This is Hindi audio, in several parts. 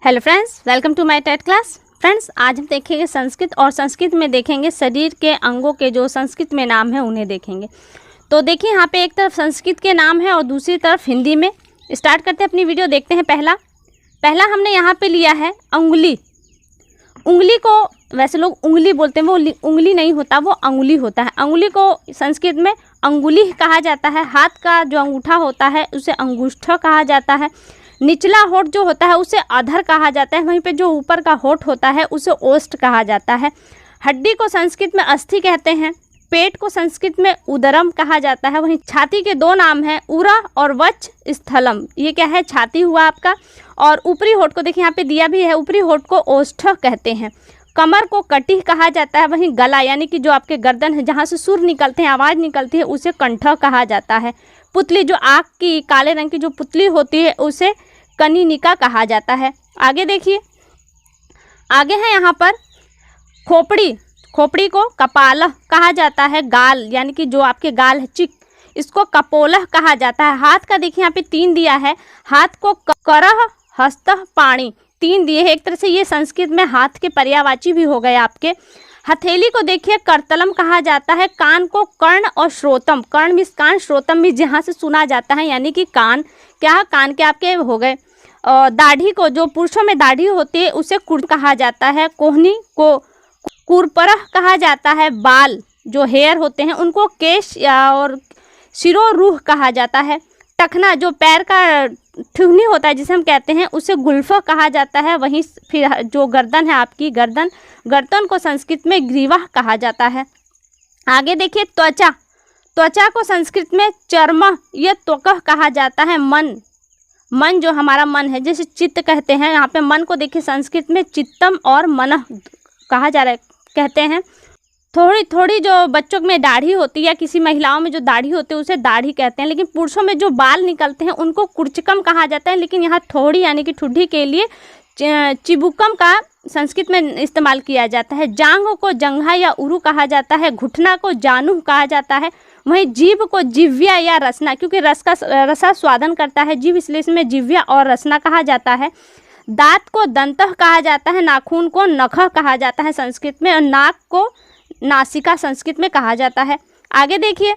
Hello friends, welcome to my TET class. Friends, आज हम देखेंगे संस्कृत और संस्कृत में देखेंगे शरीर के अंगों के जो संस्कृत में नाम है उन्हें देखेंगे। तो देखिए यहाँ पे एक तरफ संस्कृत के नाम है और दूसरी तरफ हिंदी में। स्टार्ट करते हैं अपनी वीडियो, देखते हैं। पहला हमने यहाँ पे लिया है अंगुली। उंगली को वैसे लोग उंगली बोलते हैं, वो उंगली नहीं होता, वो अंगुली होता है। अंगुली को संस्कृत में अंगुली कहा जाता है। हाथ का जो अंगूठा होता है उसे अंगुष्ठ कहा जाता है। निचला होठ जो होता है उसे अधर कहा जाता है। वहीं पे जो ऊपर का होठ होता है उसे ओष्ठ कहा जाता है। हड्डी को संस्कृत में अस्थि कहते हैं। पेट को संस्कृत में उदरम कहा जाता है। वहीं छाती के दो नाम हैं, उरा और वच स्थलम। ये क्या है? छाती हुआ आपका। और ऊपरी होठ को देखिए यहाँ पे दिया भी है, ऊपरी होठ को ओष्ठ कहते हैं। कमर को कटिह कहा जाता है। वहीं गला यानी कि जो आपके गर्दन है, जहाँ से सुर निकलते हैं, आवाज़ निकलती है, उसे कंठ कहा जाता है। पुतली, जो आँख की काले रंग की जो पुतली होती है उसे कनिनिका कहा जाता है। आगे देखिए, आगे है यहाँ पर खोपड़ी। खोपड़ी को कपालह कहा जाता है। गाल यानी कि जो आपके गाल है, चिक, इसको कपोलह कहा जाता है। हाथ का देखिए यहाँ पे 3 दिया है। हाथ को करह, हस्तः, पाणी 3 दिए हैं। एक तरह से ये संस्कृत में हाथ के पर्यायवाची भी हो गए आपके। हथेली को देखिए करतलम कहा जाता है। कान को कर्ण और श्रोतम, कर्ण भी कान, श्रोतम भी जहाँ से सुना जाता है, यानी कि कान, क्या कान के आपके हो गए। और दाढ़ी को, जो पुरुषों में दाढ़ी होती है उसे कुर कहा जाता है। कोहनी को कुरपरह कहा जाता है। बाल जो हेयर होते हैं उनको केश या और शिरोरूह कहा जाता है। टखना जो पैर का ठुहनी होता है जिसे हम कहते हैं उसे गुल्फ कहा जाता है। वहीं फिर जो गर्दन है आपकी, गर्दन को संस्कृत में ग्रीवा कहा जाता है। आगे देखिए त्वचा। त्वचा को संस्कृत में चर्म या त्वकः कहा जाता है। मन जो हमारा मन है, जैसे चित्त कहते हैं, यहाँ पे मन को देखिए संस्कृत में चित्तम और मनः कहा जा रहा है, कहते हैं। थोड़ी जो बच्चों में दाढ़ी होती है या किसी महिलाओं में जो दाढ़ी होती है उसे दाढ़ी कहते हैं। लेकिन पुरुषों में जो बाल निकलते हैं उनको कुर्चकम कहा जाता है। लेकिन यहाँ थोड़ी यानी कि ठुड्डी के लिए चिबुकम का संस्कृत में इस्तेमाल किया जाता है। जांघ को जंघा या उरु कहा जाता है। घुटना को जानुह कहा जाता है। वहीं जीभ को जिव्या या रसना, क्योंकि रसा स्वादन करता है जीभ, इसलिए इसमें जिव्या और रसना कहा जाता है। दांत को दंतः कहा जाता है। नाखून को नखः कहा जाता है संस्कृत में। और नाक को नासिका संस्कृत में कहा जाता है। आगे देखिए,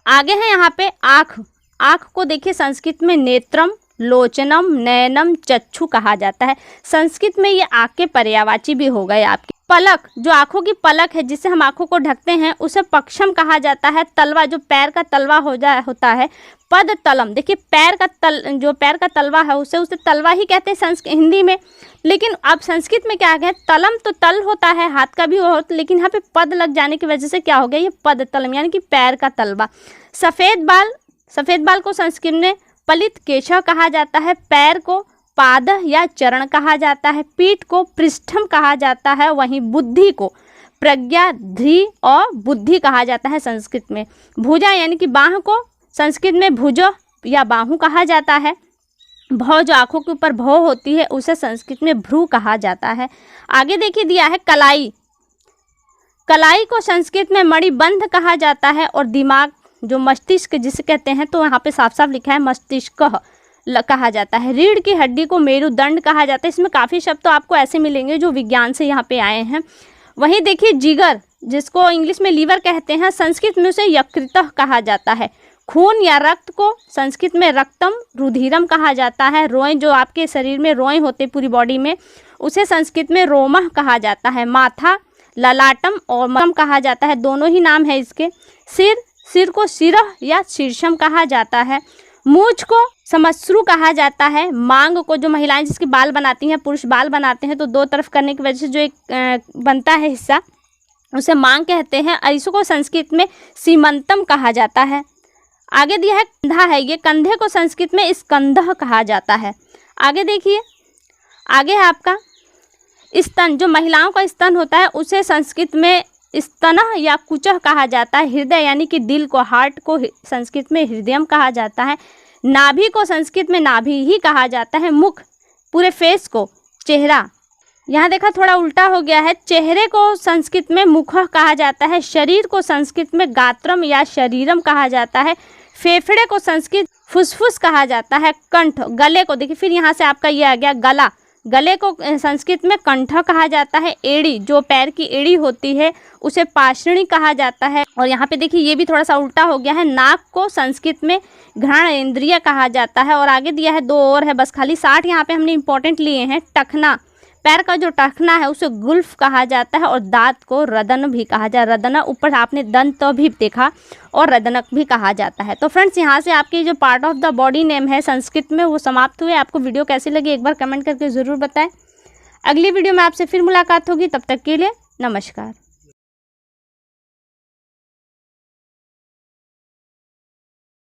आगे है यहाँ पे आँख। आँख को देखिए संस्कृत में नेत्रम, लोचनम, नयनम, चक्षु कहा जाता है। संस्कृत में ये आँख के पर्यायवाची भी हो गए आपके। पलक, जो आँखों की पलक है जिससे हम आँखों को ढकते हैं उसे पक्षम कहा जाता है। तलवा, जो पैर का तलवा होता है। पद तलम, देखिए जो पैर का तलवा है उसे तलवा ही कहते हैं हिंदी में। लेकिन अब संस्कृत में क्या है, तलम तो तल होता है, हाथ का भी हो, लेकिन यहाँ पे पद लग जाने की वजह से क्या हो गया, ये पद तलम यानी कि पैर का तलवा। सफ़ेद बाल को संस्कृत में पलित केशः कहा जाता है। पैर को पाद या चरण कहा जाता है। पीठ को पृष्ठम कहा जाता है। वहीं बुद्धि को प्रज्ञा, ध्री और बुद्धि कहा जाता है संस्कृत में। भुजा यानी कि बाह को संस्कृत में भुज या बाहु कहा जाता है। भौ, जो आँखों के ऊपर भौ होती है उसे संस्कृत में भ्रू कहा जाता है। आगे देखिए दिया है कलाई। कलाई को संस्कृत में मणिबंध कहा जाता है। और दिमाग, जो मस्तिष्क जिसे कहते हैं, तो यहाँ पे साफ साफ लिखा है मस्तिष्क कहा जाता है। रीढ़ की हड्डी को मेरुदंड कहा जाता है। इसमें काफ़ी शब्द तो आपको ऐसे मिलेंगे जो विज्ञान से यहाँ पे आए हैं। वहीं देखिए जिगर, जिसको इंग्लिश में लीवर कहते हैं, संस्कृत में उसे यकृतः कहा जाता है। खून या रक्त को संस्कृत में रक्तम, रुधिरम कहा जाता है। रोएं, जो आपके शरीर में रोएं होते पूरी बॉडी में, उसे संस्कृत में रोमः कहा जाता है। माथा ललाटम और मम कहा जाता है, दोनों ही नाम है इसके। सिर को सिरह या शीर्षम कहा जाता है। मूंछ को समश्रु कहा जाता है। मांग को, जो महिलाएं जिसके बाल बनाती हैं, पुरुष बाल बनाते हैं तो 2 तरफ करने की वजह से जो एक बनता है हिस्सा, उसे मांग कहते हैं। और इसको संस्कृत में सीमंतम कहा जाता है। आगे दिया है कंधा है, ये कंधे को संस्कृत में स्कंधः कहा जाता है। आगे देखिए, आगे है आपका स्तन, जो महिलाओं का स्तन होता है उसे संस्कृत में स्तनः या कुचः कहा जाता है। हृदय यानी कि दिल को, हार्ट को संस्कृत में हृदयम कहा जाता है। नाभि को संस्कृत में नाभि ही कहा जाता है। मुख, पूरे फेस को चेहरा, यहाँ देखा थोड़ा उल्टा हो गया है, चेहरे को संस्कृत में मुखः कहा जाता है। शरीर को संस्कृत में गात्रम या शरीरम कहा जाता है। फेफड़े को संस्कृत फुसफुस कहा जाता है। कंठ, गले को देखिए, फिर यहाँ से आपका ये आ गया गला, गले को संस्कृत में कंठ कहा जाता है। एड़ी, जो पैर की एड़ी होती है उसे पाशणी कहा जाता है। और यहाँ पे देखिए ये भी थोड़ा सा उल्टा हो गया है, नाक को संस्कृत में घ्राण इंद्रिय कहा जाता है। और आगे दिया है 2 और है बस खाली 60 यहाँ पे हमने इंपॉर्टेंट लिए हैं। टखना, पैर का जो टखना है उसे गुल्फ कहा जाता है। और दांत को रदन भी कहा जाता है। रदन, ऊपर आपने दंत तो भी देखा, और रदनक भी कहा जाता है। तो फ्रेंड्स यहाँ से आपकी जो part of the body name है संस्कृत में वो समाप्त हुए। आपको वीडियो कैसी लगी एक बार कमेंट करके ज़रूर बताएं। अगली वीडियो में आपसे फिर मुलाकात होगी, तब तक के लिए नमस्कार।